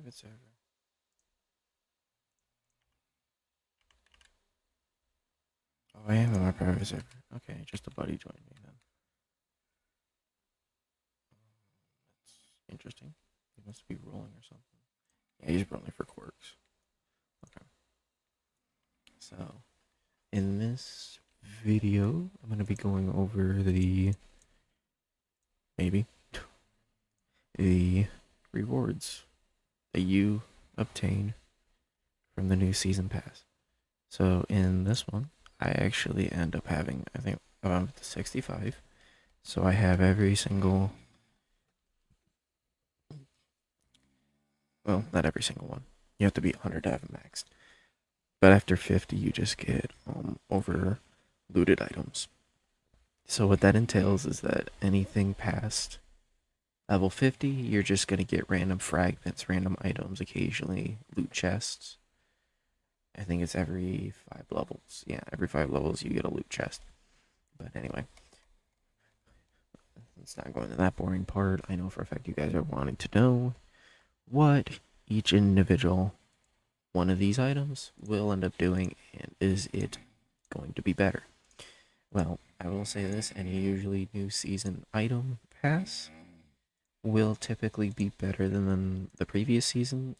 private server. Oh, I am in my private server. Okay, just a buddy joined me then. That's interesting. He must be rolling or something. Yeah, he's rolling for quirks. Okay. So, in this video, I'm going to be going over maybe, the rewards that you obtain from the new season pass. So, in this one, I actually end up having, I think, around 65. So, I have every single, well, not every single one. You have to be 100 to have it maxed. But after 50, you just get over looted items. So what that entails is that anything past level 50, you're just going to get random fragments, random items, occasionally loot chests. I think it's every 5 levels. Yeah, every 5 levels you get a loot chest. But anyway, let's not go into that boring part. I know for a fact you guys are wanting to know what each individual one of these items will end up doing, and is it going to be better? Well, I will say this, any usually new season item pass will typically be better than the previous season,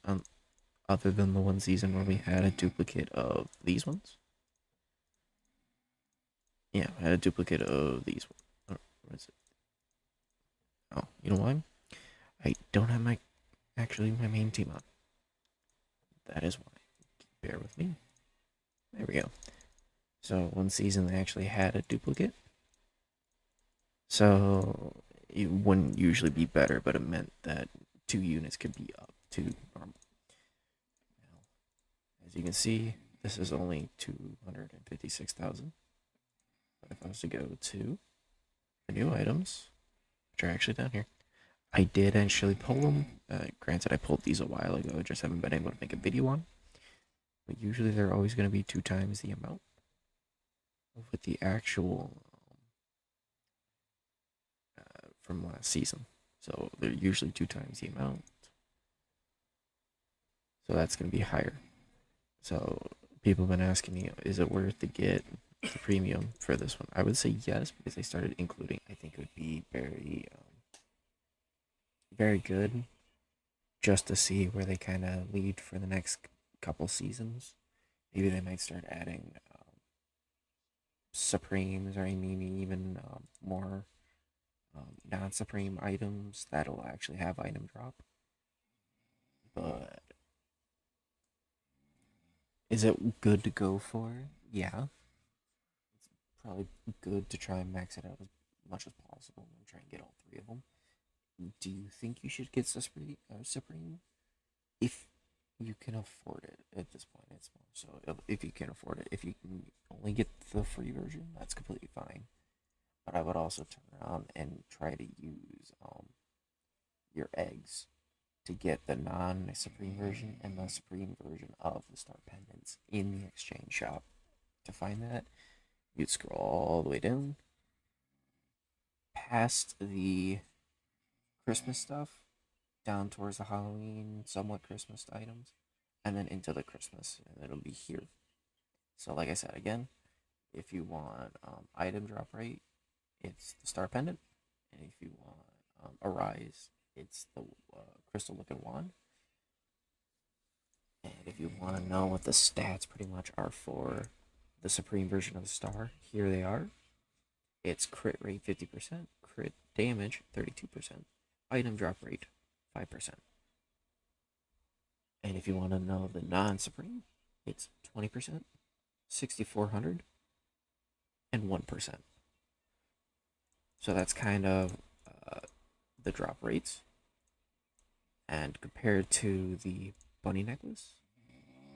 other than the one season where we had a duplicate of these ones. Yeah, I had a duplicate of these ones. What is it? Oh, you know why? I don't have my main team on. That is why. Bear with me. There we go. So one season they actually had a duplicate. So it wouldn't usually be better, but it meant that 2 units could be up to normal. Now, as you can see, this is only 256,000. But if I was to go to the new items, which are actually down here, I did actually pull them. Granted, I pulled these a while ago, just haven't been able to make a video on. But usually they're always going to be 2 times the amount with the actual from last season. So they're usually 2 times the amount. So that's going to be higher. So people have been asking me, is it worth to get the premium for this one? I would say yes, because they started including. I think it would be very good just to see where they kind of lead for the next couple seasons. Maybe they might start adding Supremes, or I mean even more non-Supreme items that'll actually have item drop. But is it good to go for? Yeah, it's probably good to try and max it out as much as possible and try and get all 3 of them. Do you think you should get Supreme? If you can afford it at this point, it's more so if you can afford it. If you can only get the free version, that's completely fine. But I would also turn around and try to use your eggs to get the non-Supreme version and the Supreme version of the Star Pendants in the exchange shop. To find that, you'd scroll all the way down past the Christmas stuff, down towards the Halloween, somewhat Christmas items, and then into the Christmas, and it'll be here. So, like I said, again, if you want item drop rate, it's the Star Pendant, and if you want Arise, it's the Crystal Looking Wand. And if you want to know what the stats pretty much are for the Supreme version of the Star, here they are. It's crit rate 50%, crit damage 32%, item drop rate 5%. And if you want to know the non-Supreme, it's 20%, 6,400, and 1%. So that's kind of the drop rates. And compared to the bunny necklace,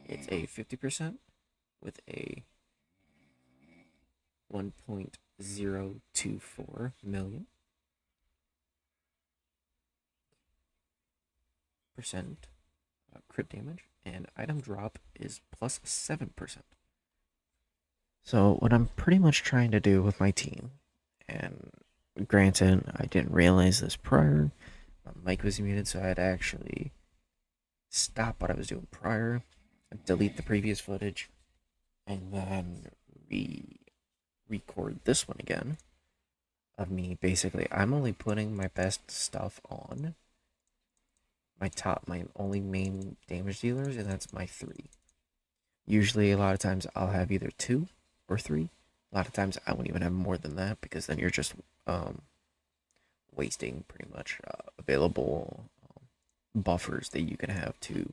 it's a 50% with a 1.024 million percent crit damage, and item drop is plus 7%. So what I'm pretty much trying to do with my team, and granted I didn't realize this prior, my mic was muted, so I had to actually stop what I was doing prior, delete the previous footage, and then record this one again of me. Basically, I'm only putting my best stuff on my only main damage dealers, and that's my 3. Usually, a lot of times I'll have either 2 or 3. A lot of times I won't even have more than that, because then you're just wasting pretty much available buffers that you can have to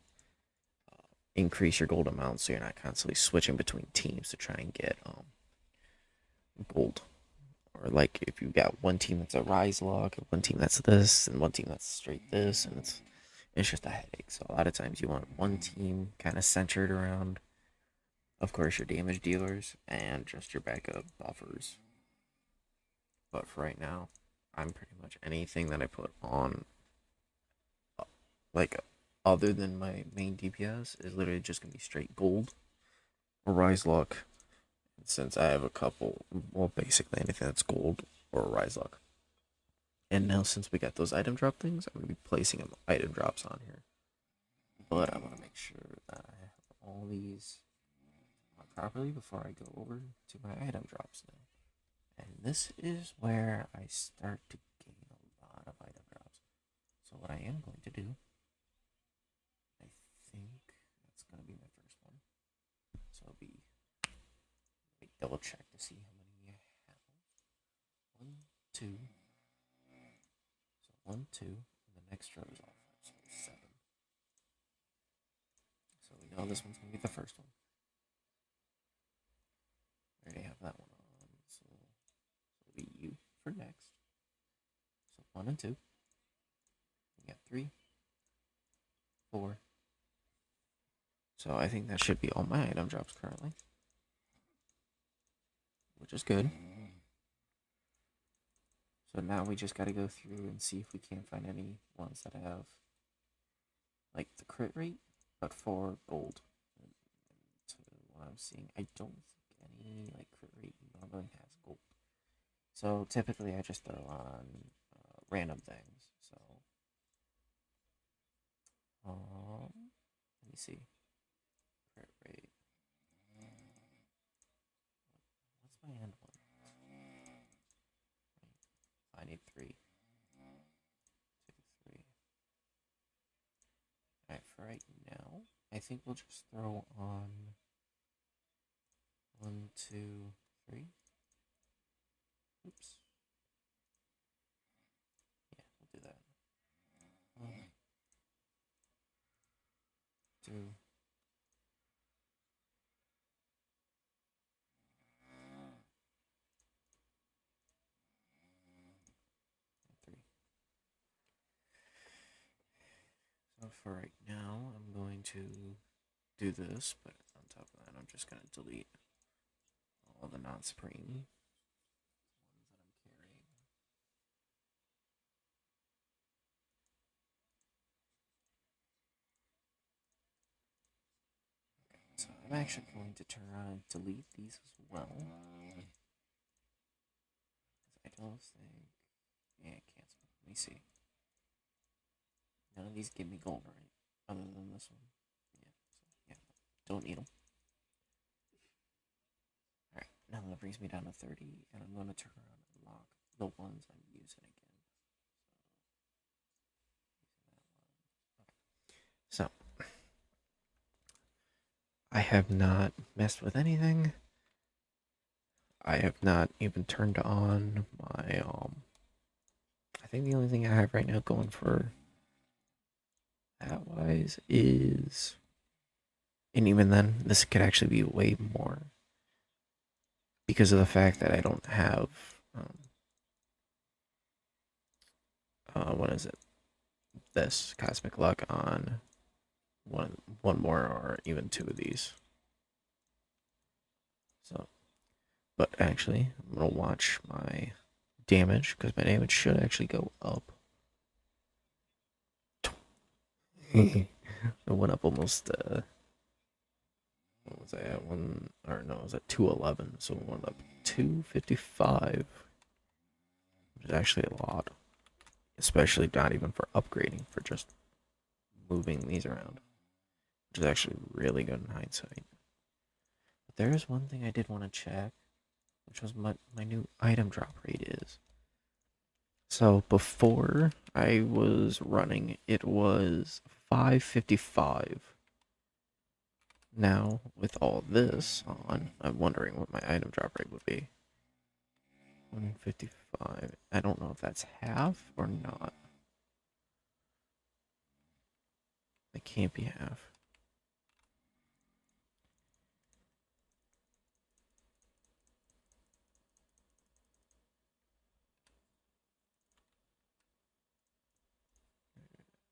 increase your gold amount, so you're not constantly switching between teams to try and get gold. Or like if you got one team that's a rise lock, one team that's this, and one team that's straight this, and it's just a headache. So a lot of times you want one team kind of centered around, of course, your damage dealers and just your backup buffers. But for right now, I'm pretty much anything that I put on, like, other than my main DPS, is literally just gonna be straight gold or rise luck. Since I have a couple, well, basically anything that's gold or rise luck. And now, since we got those item drop things, I'm gonna be placing item drops on here. But I want to make sure that I have all these properly before I go over to my item drops now. And this is where I start to gain a lot of item drops. So what I am going to do, I think that's going to be my first one. So it'll be, let me double check to see how many I have. 1, 2. So 1, 2, and the next row is all 5, so 7. So we know this one's going to be the first one. I already have that one on, so it'll be you for next. So 1 and 2. We got 3, 4. So I think that should be all my item drops currently, which is good. So now we just got to go through and see if we can't find any ones that have like the crit rate, but for gold. And so what I'm seeing, I don't think any like crit rate normally has gold. So typically I just throw on random things. So let me see. Crit rate. What's my end one? I need 3. 2, 3. Alright, for right now, I think we'll just throw on 1, 2, 3. Oops. Yeah, we'll do that. 1, 2, 3. So for right now, I'm going to do this, but on top of that, I'm just going to delete all the non-supreme ones that I'm carrying. Okay, so I'm actually going to turn around and delete these as well. I don't think. Yeah, cancel. Let me see. None of these give me gold, right? Other than this one. Yeah, so yeah, don't need them. Alright, now that brings me down to 30, and I'm going to turn around and lock the ones I'm using again. So, I have not messed with anything. I have not even turned on my, I think the only thing I have right now going for that wise is, and even then, this could actually be way more because of the fact that I don't have, what is it? This Cosmic Luck on one more or even 2 of these. So, but actually, I'm gonna watch my damage because my damage should actually go up. It went up almost. What was I at? One or no, I was at 211, so it went up 255, which is actually a lot, especially not even for upgrading, for just moving these around. which is actually really good in hindsight. But there is one thing I did want to check, which was what my new item drop rate is. So before I was running, it was 555. Now, with all this on, I'm wondering what my item drop rate would be. 155. I don't know if that's half or not. It can't be half.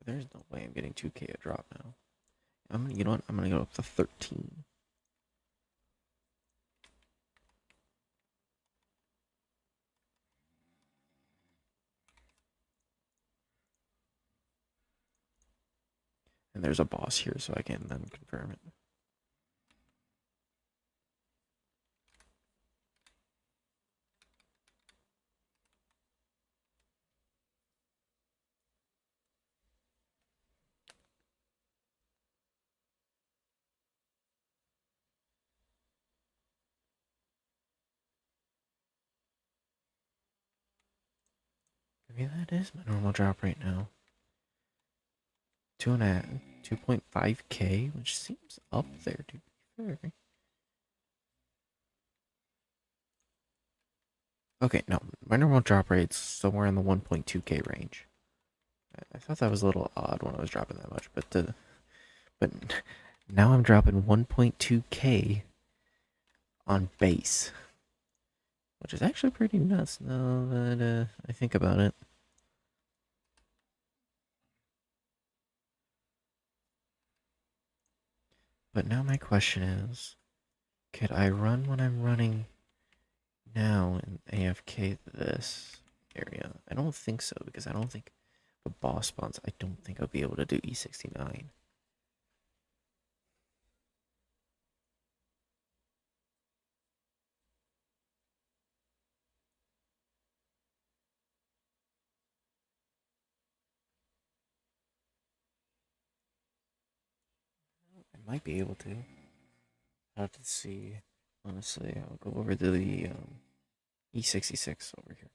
There's no way I'm getting 2K a drop now. You know what? I'm gonna go up to 13. And there's a boss here, so I can then confirm it. Maybe that is my normal drop right now. 2.5K, which seems up there to be fair. Okay, no, my normal drop rate's somewhere in the 1.2K range. I thought that was a little odd when I was dropping that much, but now I'm dropping 1.2K on base, which is actually pretty nuts now that I think about it. But now my question is, could I run when I'm running now in AFK this area? I don't think so, because I don't think the boss spawns, I don't think I'll be able to do E69. I might be able to. I have to see. Honestly, I'll go over to the E66 over here.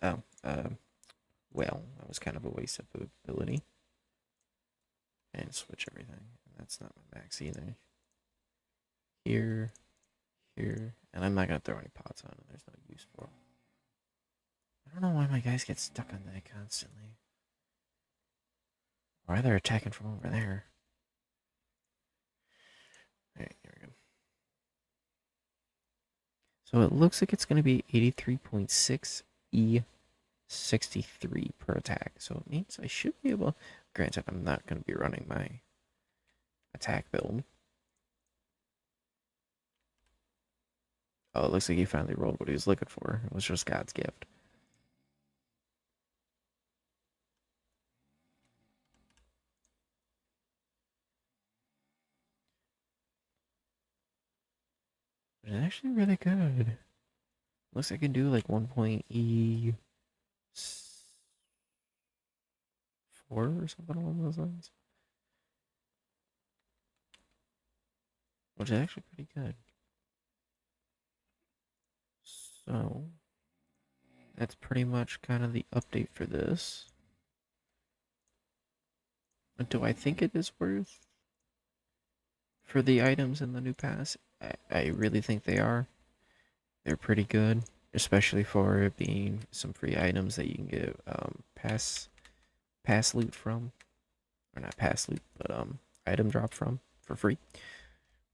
Oh, well, that was kind of a waste of ability. And switch everything. That's not my max either. Here, here, and I'm not gonna throw any pots on it. There's no use for them. I don't know why my guys get stuck on that constantly. Why they're attacking from over there. Alright, here we go. So it looks like it's going to be 83.6 E63 per attack. So it means I should be able... Granted, I'm not going to be running my attack build. Oh, it looks like he finally rolled what he was looking for. It was just God's gift. But it's actually really good. Looks like I can do like 1.E4 or something along those lines. Which is actually pretty good. So, that's pretty much kind of the update for this. Do I think it is worth for the items in the new pass? I really think they are. They're pretty good, especially for it being some free items that you can get pass loot from, or not pass loot, but item drop from for free,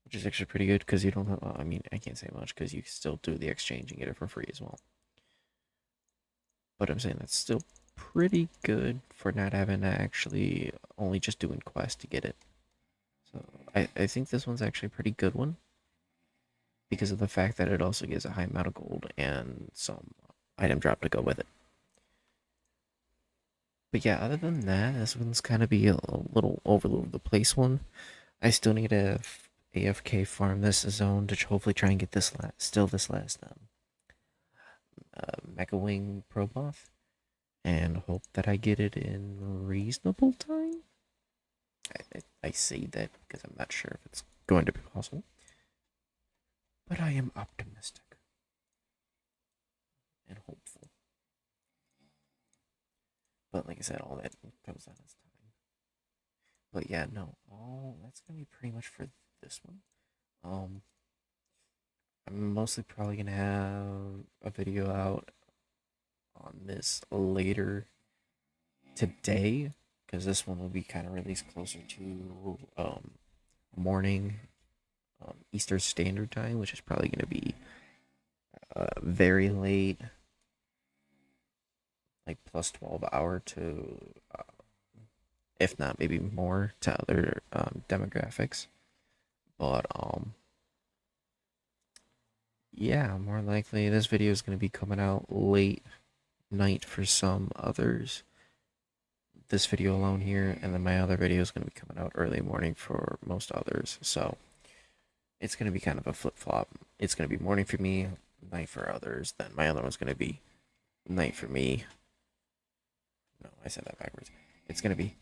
which is actually pretty good because you don't have. I mean, I can't say much because you still do the exchange and get it for free as well. But I'm saying that's still pretty good for not having to actually only just doing quests to get it. So I think this one's actually a pretty good one because of the fact that it also gives a high amount of gold and some item drop to go with it. But yeah, other than that, this one's kind of be a little over the place one. I still need to AFK farm this zone to hopefully try and get this this last Mecha Wing Pro buff, and hope that I get it in reasonable time. I say that because I'm not sure if it's going to be possible, but I am optimistic and hopeful. But like I said, all that comes on its time. But yeah, no, all that's gonna be pretty much for this one. I'm mostly probably gonna have a video out on this later today because this one will be kind of released closer to morning Eastern Standard Time, which is probably gonna be very late, like plus 12 hour to if not maybe more to other demographics. But yeah, more likely this video is going to be coming out late night for some others. This video alone here, and then my other video is going to be coming out early morning for most others. So it's going to be kind of a flip flop. It's going to be morning for me, night for others. Then my other one's going to be night for me. No, I said that backwards. It's going to be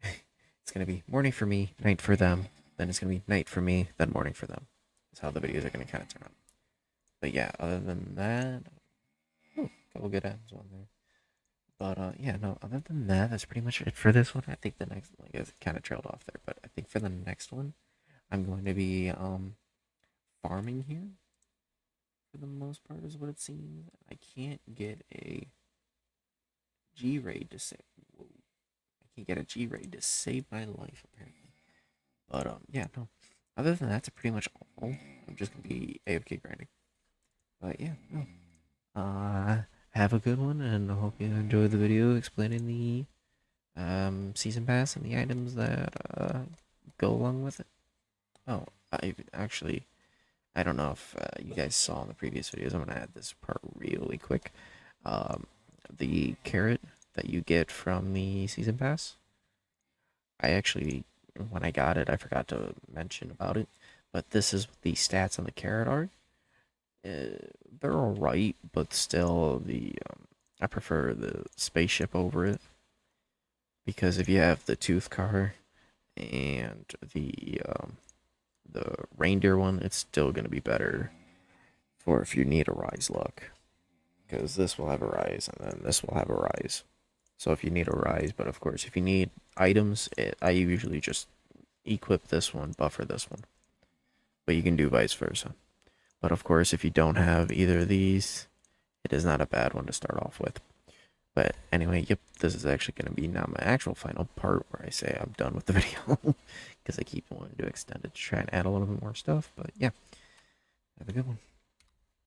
it's going to be morning for me, night for them. Then it's going to be night for me, then morning for them. That's how the videos are going to kind of turn out. But yeah, other than that, a couple good items on there. But yeah, no, other than that, that's pretty much it for this one. I think the next, like, it kind of trailed off there, but I think for the next one, I'm going to be farming here for the most part, is what it seems. I can't get a G raid to save. Whoa, I can't get a G raid to save my life apparently. But yeah, no. Other than that, that's pretty much all. I'm just gonna be AFK grinding. But yeah, no. Have a good one, and I hope you enjoyed the video explaining the season pass and the items that go along with it. Oh, I don't know if you guys saw in the previous videos. I'm gonna add this part really quick. The carrot that you get from the season pass, I actually, when I got it, I forgot to mention about it. But this is what the stats on the carrot are. They're alright, but still, I prefer the spaceship over it, because if you have the tooth car and the reindeer one, it's still gonna be better for if you need a rise luck, because this will have a rise and then this will have a rise. So if you need a rise, but of course if you need items, I usually just equip this one, buffer this one, but you can do vice versa. But of course, if you don't have either of these, it is not a bad one to start off with. But anyway, yep, this is actually going to be now my actual final part where I say I'm done with the video. Because I keep wanting to extend it to try and add a little bit more stuff. But yeah, have a good one.